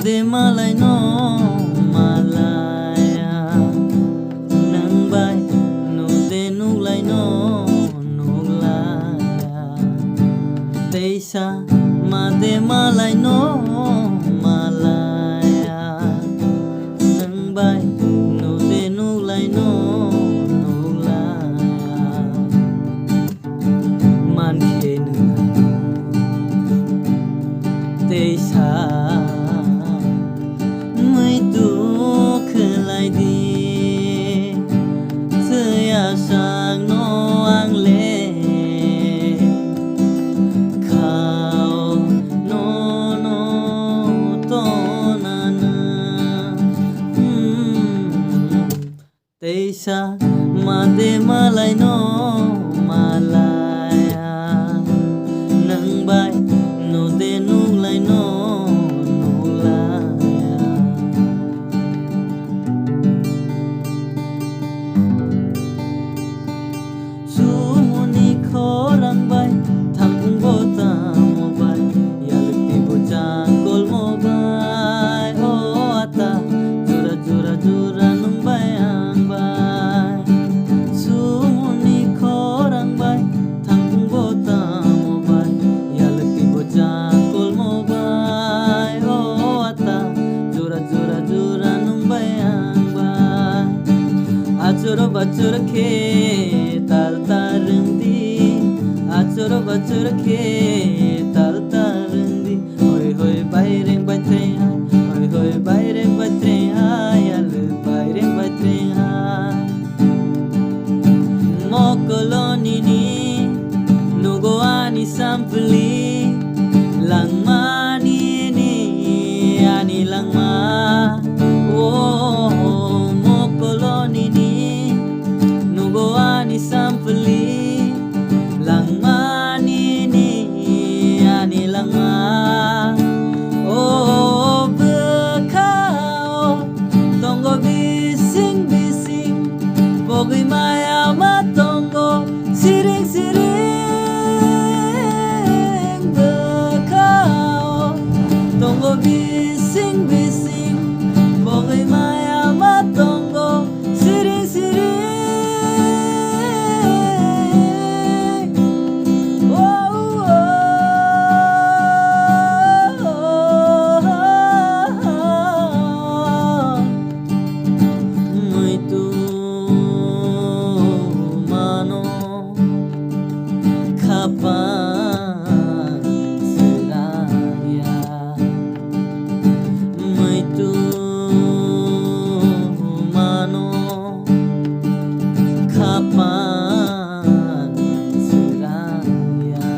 made malay no malaya nang bay no de nuglay no nuglaya teisa made malay no malaya nang bay no de nuglay no nuglaya man khen teisa mới tu khơi đi thưa sang no ang le khao no no to na na teisa made malay no malaya nang bay no de nuglay no nuglaya sumuni khorang bay thangkung bota mobile yalti bocang kol mobile oh ata jura jura jura nung bayang bay sumuni khorang bay thangkung bota mobile yalti bocang kol mobile oh ata jura jura jura nung bayang bay acoro bacoro ke tal tarendi acoro bacoro ke tal tarendi hoi hoi baireng baitreng hai hoi hoi baireng baitreng hai alu baireng baitreng hai mokoloni ni nugoani sampli langmani ni ani langma oh mokoloni ni nugoani sampli langmani ni ani langma oh bekao tonggo bising bising bogi maya matonggo siring siring bekao tonggo bising bising bogi maya matonggo siring siring kapan seraya mai tu mano kapan seraya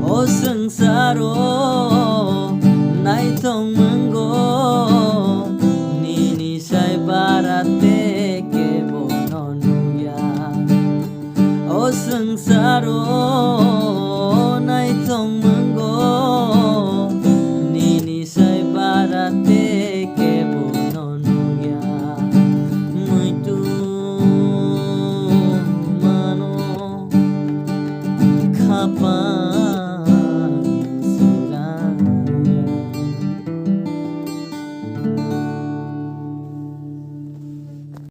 oh sengsaro nai tong menggo nini sai barate ke bononuya oh sengsaro